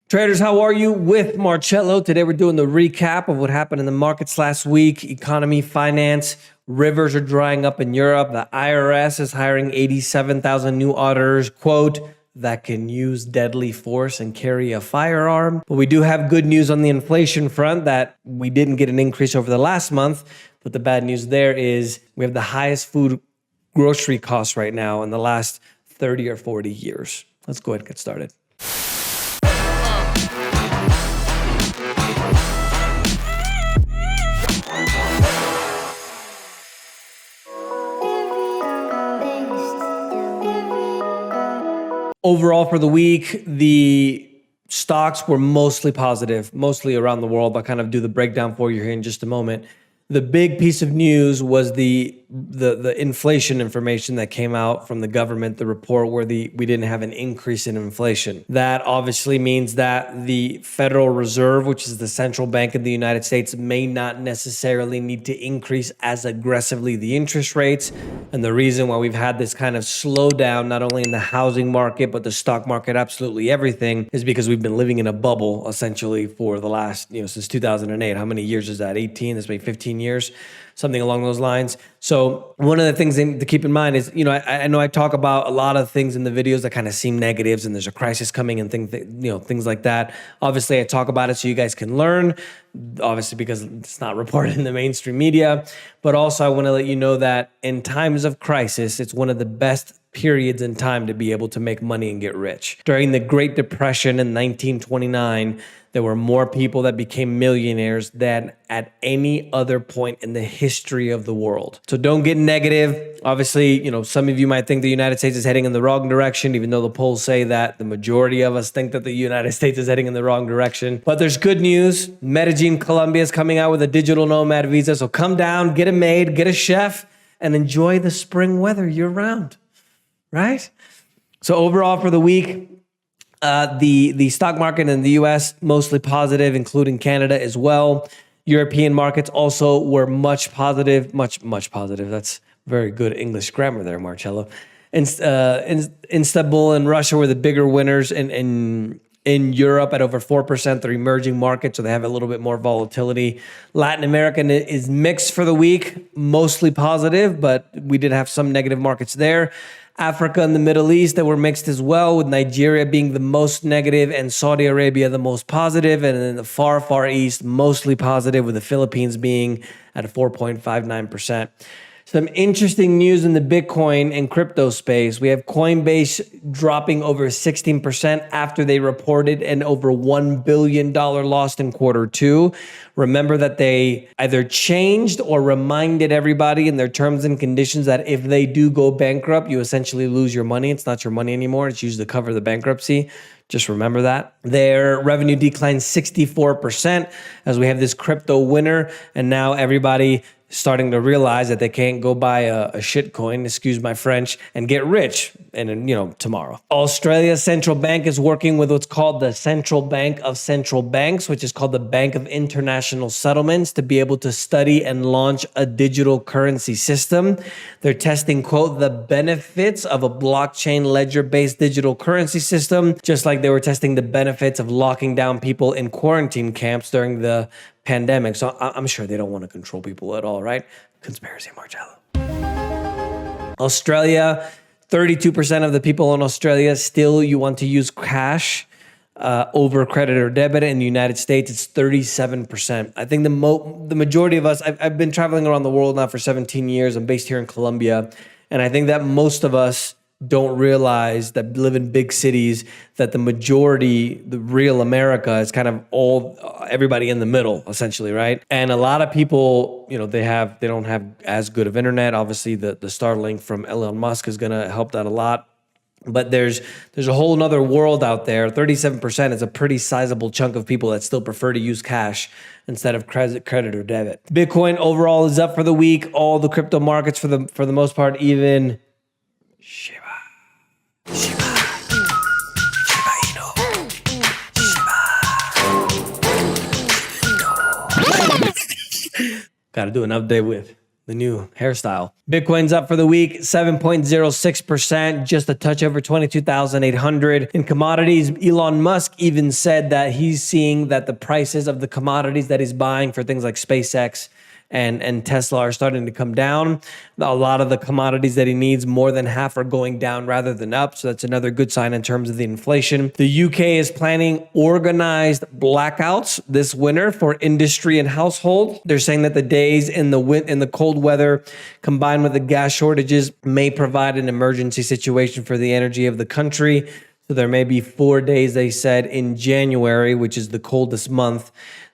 Traders, how are you? With Marcello. Today we're doing the recap of what happened in the markets last week. Economy, finance, rivers are drying up in Europe. The IRS is hiring 87,000 new auditors, quote, that can use deadly force and carry a firearm. But we do have good news on the inflation front that we didn't get an increase over the last month. But the bad news there is we have the highest food grocery costs right now in the last 30 or 40 years. Let's go ahead and get started. Overall for the week, the stocks were mostly positive, mostly around the world. I'll kind of do the breakdown for you here in just a moment. The big piece of news was the inflation information that came out from the government, the report where we didn't have an increase in inflation. That obviously means that the Federal Reserve, which is the central bank of the United States, may not necessarily need to increase as aggressively the interest rates. And the reason why we've had this kind of slowdown, not only in the housing market, but the stock market, absolutely everything, is because we've been living in a bubble essentially for the last, since 2008. How many years is that? 18? That's maybe 15 years, something along those lines. So one of the things to keep in mind is, I know I talk about a lot of things in the videos that kind of seem negatives and there's a crisis coming and things like that. Obviously, I talk about it so you guys can learn, obviously because it's not reported in the mainstream media. But also I want to let you know that in times of crisis, it's one of the best periods in time to be able to make money and get rich. During the Great Depression in 1929, there were more people that became millionaires than at any other point in the history of the world. So don't get negative. Obviously, some of you might think the United States is heading in the wrong direction, even though the polls say that. The majority of us think that the United States is heading in the wrong direction. But there's good news. Medellin, Colombia is coming out with a digital nomad visa. So come down, get a maid, get a chef, and enjoy the spring weather year-round, right? So overall for the week, the stock market in the US, mostly positive, including Canada as well. European markets also were much positive, much positive. That's very good English grammar there, Marcello. Istanbul and Russia were the bigger winners in Europe at over 4%. They're emerging markets, so they have a little bit more volatility. Latin America is mixed for the week, mostly positive, but we did have some negative markets there. Africa and the Middle East that were mixed as well, with Nigeria being the most negative and Saudi Arabia the most positive, and in the far East, mostly positive, with the Philippines being at a 4.59%. Some interesting news in the Bitcoin and crypto space. We have Coinbase dropping over 16% after they reported an over $1 billion loss in Q2. Remember that they either changed or reminded everybody in their terms and conditions that if they do go bankrupt, you essentially lose your money. It's not your money anymore. It's used to cover the bankruptcy. Just remember that. Their revenue declined 64% as we have this crypto winner, and now everybody starting to realize that they can't go buy a shit coin, excuse my French, and get rich tomorrow. Australia's central bank is working with what's called the Central Bank of Central Banks, which is called the Bank of International Settlements, to be able to study and launch a digital currency system. They're testing, quote, the benefits of a blockchain ledger-based digital currency system, just like they were testing the benefits of locking down people in quarantine camps during the pandemic. So I'm sure they don't want to control people at all, right? Conspiracy, Marcello. Australia, 32% of the people in Australia still you want to use cash over credit or debit. In the United States, it's 37%. I think the majority of us, I've been traveling around the world now for 17 years. I'm based here in Colombia. And I think that most of us don't realize that live in big cities that the majority, the real America, is kind of everybody in the middle, essentially, right? And a lot of people, they don't have as good of internet. Obviously, the Starlink from Elon Musk is going to help that a lot. But there's a whole nother world out there. 37% is a pretty sizable chunk of people that still prefer to use cash instead of credit or debit. Bitcoin overall is up for the week. All the crypto markets for the most part, even Shiba Inu. Got to do an update with the new hairstyle. Bitcoin's up for the week, 7.06%, just a touch over 22,800. In commodities, Elon Musk even said that he's seeing that the prices of the commodities that he's buying for things like SpaceX and Tesla are starting to come down. A lot of the commodities that he needs, more than half, are going down rather than up. So that's another good sign in terms of the inflation. The UK is planning organized blackouts this winter for industry and household. They're saying that the days in the cold weather combined with the gas shortages may provide an emergency situation for the energy of the country. So there may be 4 days, they said, in January, which is the coldest month,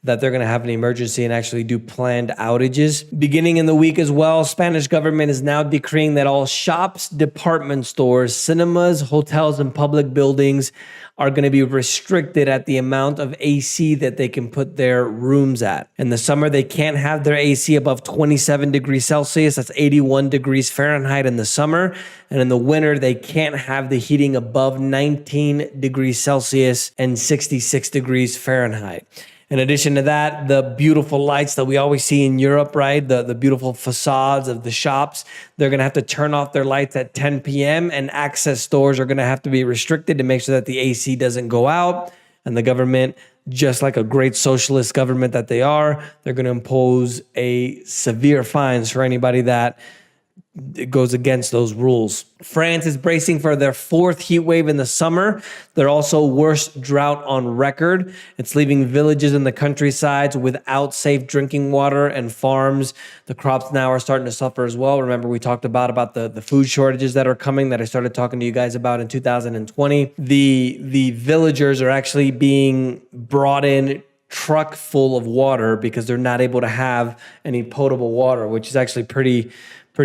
that they're going to have an emergency and actually do planned outages. Beginning in the week as well, Spanish government is now decreeing that all shops, department stores, cinemas, hotels, and public buildings are going to be restricted at the amount of AC that they can put their rooms at. In the summer, they can't have their AC above 27 degrees Celsius. That's 81 degrees Fahrenheit in the summer. And in the winter, they can't have the heating above 19 degrees Celsius and 66 degrees Fahrenheit. In addition to that, the beautiful lights that we always see in Europe, right? The beautiful facades of the shops, they're going to have to turn off their lights at 10 p.m. and access stores are going to have to be restricted to make sure that the AC doesn't go out. And the government, just like a great socialist government that they are, they're going to impose a severe fines for anybody that it goes against those rules. France is bracing for their fourth heat wave in the summer. They're also worst drought on record. It's leaving villages in the countrysides without safe drinking water and farms. The crops now are starting to suffer as well. Remember, we talked about the food shortages that are coming that I started talking to you guys about in 2020. The villagers are actually being brought in truck full of water because they're not able to have any potable water, which is actually pretty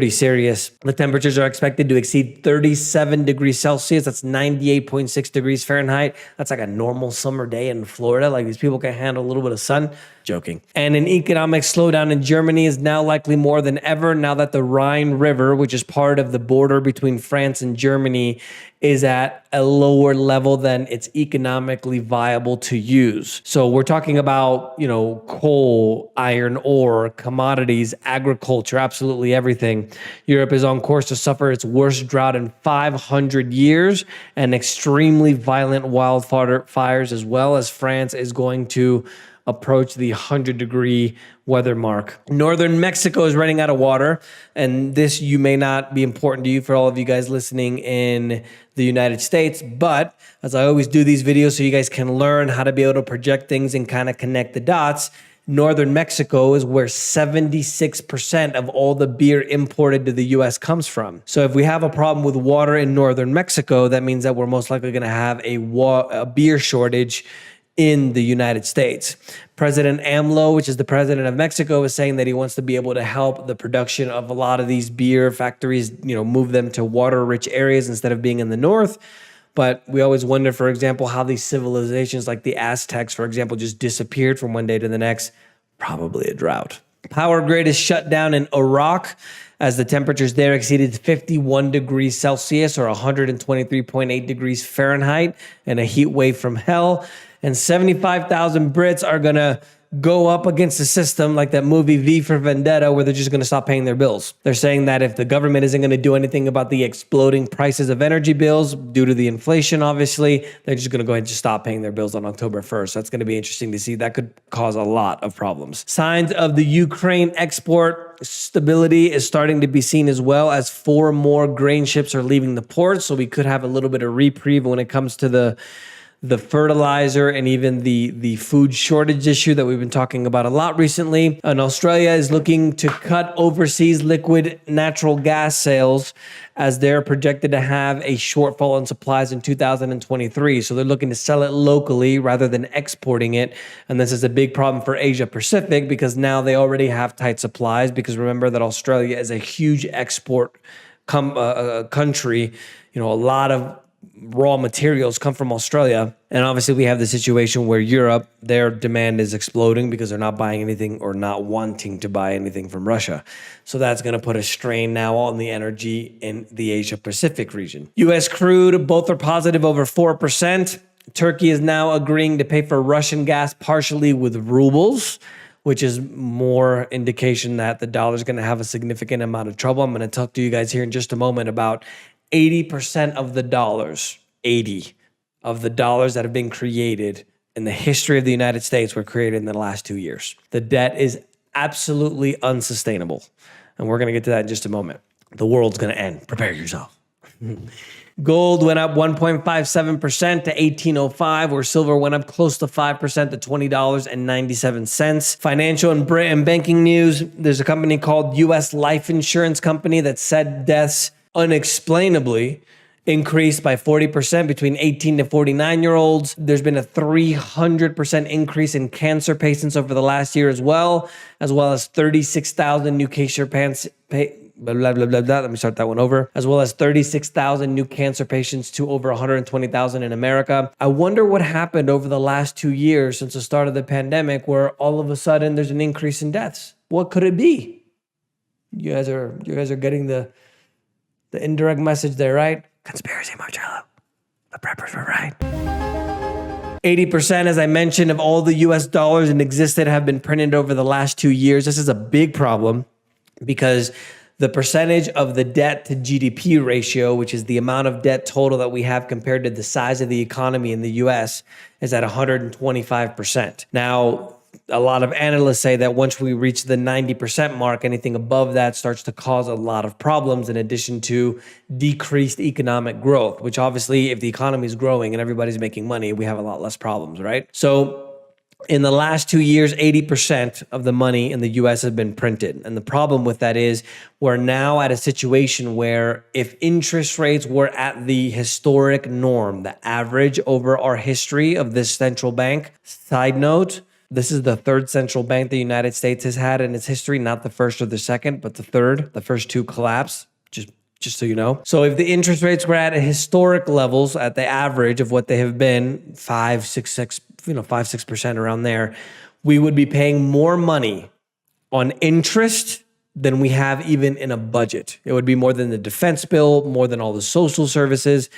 serious. The temperatures are expected to exceed 37 degrees Celsius. That's 98.6 degrees Fahrenheit. That's like a normal summer day in Florida. Like, these people can handle a little bit of sun. Joking. And an economic slowdown in Germany is now likely more than ever now that the Rhine River, which is part of the border between France and Germany, is at a lower level than it's economically viable to use. So we're talking about, coal, iron ore, commodities, agriculture, absolutely everything. Europe is on course to suffer its worst drought in 500 years and extremely violent wildfires, as well as France is going to approach the 100-degree weather mark. Northern Mexico is running out of water, and this may not be important to you for all of you guys listening in the United States, but as I always do these videos so you guys can learn how to be able to project things and kind of connect the dots, Northern Mexico is where 76% of all the beer imported to the US comes from. So if we have a problem with water in Northern Mexico, that means that we're most likely going to have a beer shortage in the United States. President AMLO, which is the president of Mexico, is saying that he wants to be able to help the production of a lot of these beer factories, move them to water-rich areas instead of being in the north. But we always wonder, for example, how these civilizations like the Aztecs, for example, just disappeared from one day to the next. Probably a drought. Power grid is shut down in Iraq as the temperatures there exceeded 51 degrees Celsius or 123.8 degrees Fahrenheit in a heat wave from hell. And 75,000 Brits are going to go up against the system like that movie V for Vendetta, where they're just going to stop paying their bills. They're saying that if the government isn't going to do anything about the exploding prices of energy bills due to the inflation, obviously, they're just going to go ahead and just stop paying their bills on October 1st. That's going to be interesting to see. That could cause a lot of problems. Signs of the Ukraine export stability is starting to be seen as well, as 4 more grain ships are leaving the port. So we could have a little bit of reprieve when it comes to the fertilizer and even the food shortage issue that we've been talking about a lot recently. And Australia is looking to cut overseas liquid natural gas sales as they're projected to have a shortfall in supplies in 2023. So they're looking to sell it locally rather than exporting it. And this is a big problem for Asia Pacific because now they already have tight supplies, because remember that Australia is a huge export country. A lot of raw materials come from Australia. And obviously we have the situation where Europe, their demand is exploding because they're not buying anything or not wanting to buy anything from Russia. So that's going to put a strain now on the energy in the Asia Pacific region. US crude, both are positive over 4%. Turkey is now agreeing to pay for Russian gas partially with rubles, which is more indication that the dollar is going to have a significant amount of trouble. I'm going to talk to you guys here in just a moment about 80% of the dollars, 80 of the dollars that have been created in the history of the United States were created in the last 2 years. The debt is absolutely unsustainable. And we're going to get to that in just a moment. The world's going to end. Prepare yourself. Gold went up 1.57% to 1805, where silver went up close to 5% to $20.97. Financial and banking news. There's a company called U.S. Life Insurance Company that said deaths unexplainably increased by 40% between 18 to 49-year-olds. There's been a 300% increase in cancer patients over the last year as well as 36,000 new cancer patients. Let me start that one over. As well as 36,000 new cancer patients to over 120,000 in America. I wonder what happened over the last 2 years since the start of the pandemic, where all of a sudden there's an increase in deaths. What could it be? You guys are getting the indirect message there, right? Conspiracy, Marcello. The preppers were right. 80%, as I mentioned, of all the US dollars in existence have been printed over the last 2 years. This is a big problem because the percentage of the debt to GDP ratio, which is the amount of debt total that we have compared to the size of the economy in the US, is at 125%. Now, a lot of analysts say that once we reach the 90% mark, anything above that starts to cause a lot of problems, in addition to decreased economic growth, which obviously, if the economy is growing and everybody's making money, we have a lot less problems, right? So in the last 2 years, 80% of the money in the US has been printed. And the problem with that is we're now at a situation where if interest rates were at the historic norm, the average over our history of this central bank, side note, this is the third central bank the United States has had in its history, not the first or the second, but the third. The first two collapsed, just so you know. So if the interest rates were at historic levels, at the average of what they have been, 5-6% around there, we would be paying more money on interest than we have even in a budget. It would be more than the defense bill, more than all the social services.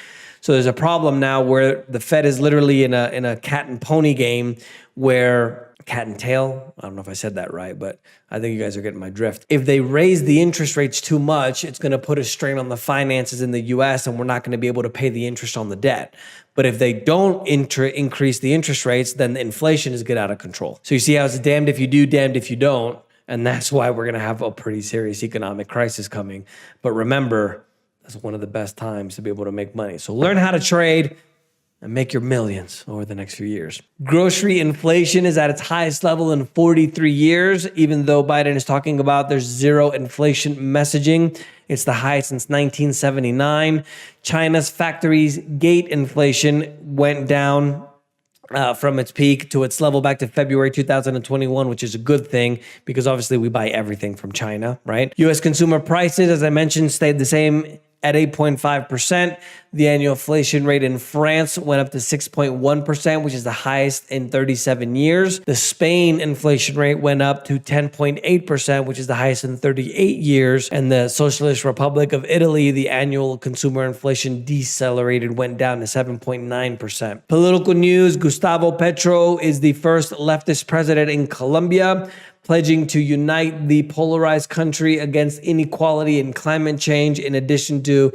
So there's a problem now where the Fed is literally in a cat and pony game, where cat and tail, I don't know if I said that right, but I think you guys are getting my drift. If they raise the interest rates too much, it's going to put a strain on the finances in the US, and we're not going to be able to pay the interest on the debt. But if they don't increase the interest rates, then the inflation is get out of control. So you see how it's damned if you do, damned if you don't. And that's why we're going to have a pretty serious economic crisis coming. But remember, that's one of the best times to be able to make money. So learn how to trade and make your millions over the next few years. Grocery inflation is at its highest level in 43 years, even though Biden is talking about there's zero inflation messaging. It's the highest since 1979. China's factories gate inflation went down from its peak to its level back to February 2021, which is a good thing because obviously we buy everything from China, right? U.S. consumer prices, as I mentioned, stayed the same at 8.5%. The annual inflation rate in France went up to 6.1%, which is the highest in 37 years. The Spain inflation rate went up to 10.8%, which is the highest in 38 years. And the Socialist Republic of Italy, the annual consumer inflation decelerated, went down to 7.9%. Political news, Gustavo Petro is the first leftist president in Colombia, pledging to unite the polarized country against inequality and climate change, in addition to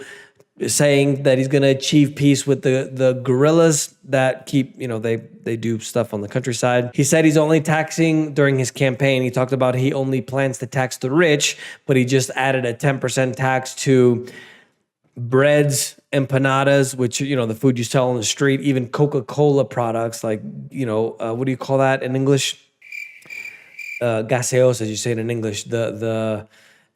saying that he's going to achieve peace with the guerrillas that keep, they do stuff on the countryside. He said he's only taxing during his campaign. He talked about he only plans to tax the rich, but he just added a 10% tax to breads, empanadas, which, the food you sell on the street, even Coca-Cola products, like, what do you call that in English? Gaseosa, as you say it in English, the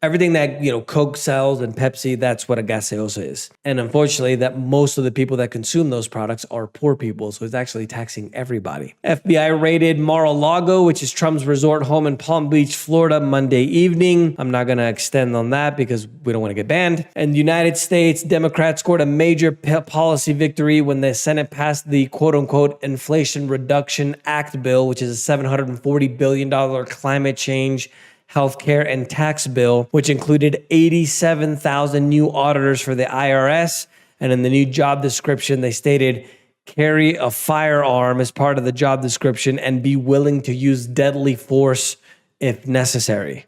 everything that Coke sells and Pepsi, that's what a gaseosa is. And unfortunately, that most of the people that consume those products are poor people, so it's actually taxing everybody. FBI raided Mar-a-Lago, which is Trump's resort home in Palm Beach, Florida, Monday evening. I'm not going to extend on that because we don't want to get banned. And the United States Democrats scored a major policy victory when the Senate passed the quote-unquote Inflation Reduction Act bill, which is a $740 billion climate change, healthcare, and tax bill, which included 87,000 new auditors for the IRS. And in the new job description, they stated carry a firearm as part of the job description and be willing to use deadly force if necessary.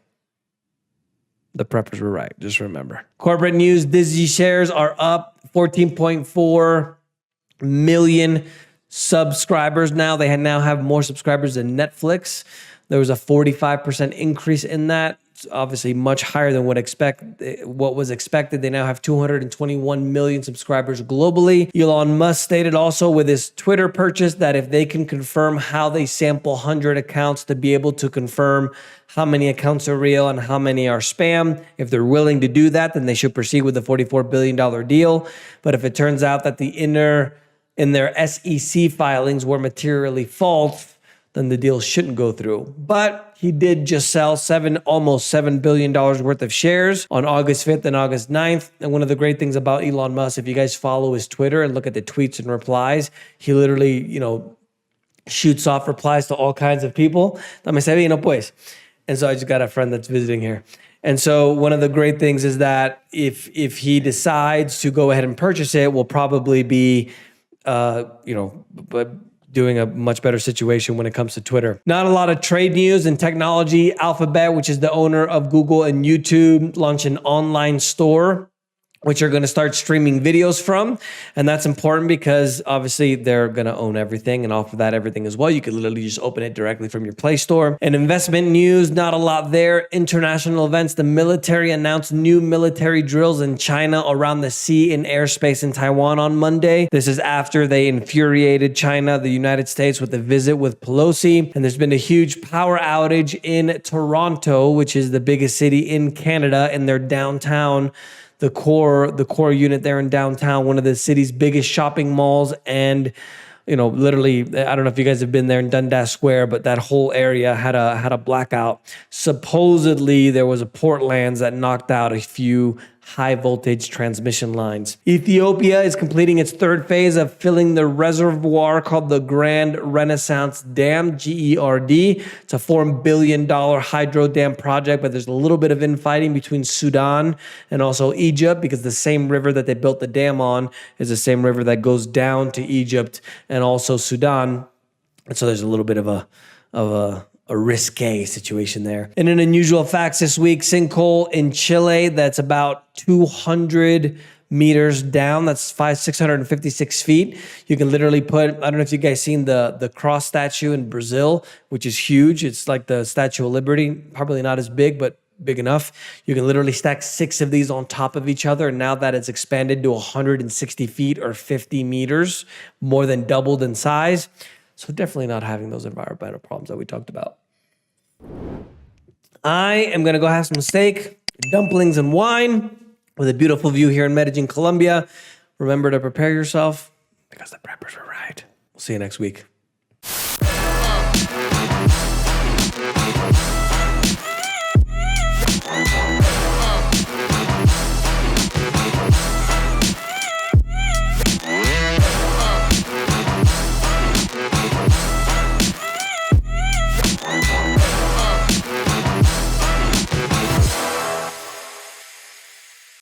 The preppers were right, just remember. Corporate news, Disney shares are up 14.4 million subscribers now. They now have more subscribers than Netflix. There was a 45% increase in that. It's obviously much higher than what was expected. They now have 221 million subscribers globally. Elon Musk stated also with his Twitter purchase that if they can confirm how they sample 100 accounts to be able to confirm how many accounts are real and how many are spam, if they're willing to do that, then they should proceed with the $44 billion deal. But if it turns out that in their SEC filings were materially false, then the deal shouldn't go through. But he did just sell almost $7 billion worth of shares on August 5th and August 9th. And one of the great things about Elon Musk, if you guys follow his Twitter and look at the tweets and replies, he literally, shoots off replies to all kinds of people. And so I just got a friend that's visiting here. And so one of the great things is that if he decides to go ahead and purchase it, we'll probably be, doing a much better situation when it comes to Twitter. Not a lot of trade news in technology. Alphabet, which is the owner of Google and YouTube, launched an online store which you're going to start streaming videos from. And that's important because obviously they're going to own everything and offer that everything as well. You could literally just open it directly from your Play Store. And investment news, not a lot there. International events, the military announced new military drills in China around the sea and airspace in Taiwan on Monday. This is after they infuriated China, the United States, with a visit with Pelosi. And there's been a huge power outage in Toronto, which is the biggest city in Canada, in their downtown. The core unit there in downtown, one of the city's biggest shopping malls, and literally, I don't know if you guys have been there in Dundas Square, but that whole area had a blackout. Supposedly, there was a Portlands that knocked out a few high voltage transmission lines. Ethiopia is completing its third phase of filling the reservoir called the Grand Renaissance Dam, GERD. It's a $4 billion hydro dam project, but there's a little bit of infighting between Sudan and also Egypt because the same river that they built the dam on is the same river that goes down to Egypt and also Sudan. And so there's a little bit of a risque situation there. And in unusual facts this week, sinkhole in Chile that's about 200 meters down. That's 656 feet. You can literally put, I don't know if you guys seen the cross statue in Brazil, which is huge. It's like the Statue of Liberty, probably not as big, but big enough. You can literally stack 6 of these on top of each other. And now that it's expanded to 160 feet or 50 meters, more than doubled in size. So definitely not having those environmental problems that we talked about. I am going to go have some steak, dumplings, and wine with a beautiful view here in Medellin, Colombia. Remember to prepare yourself because the preppers were right. We'll see you next week.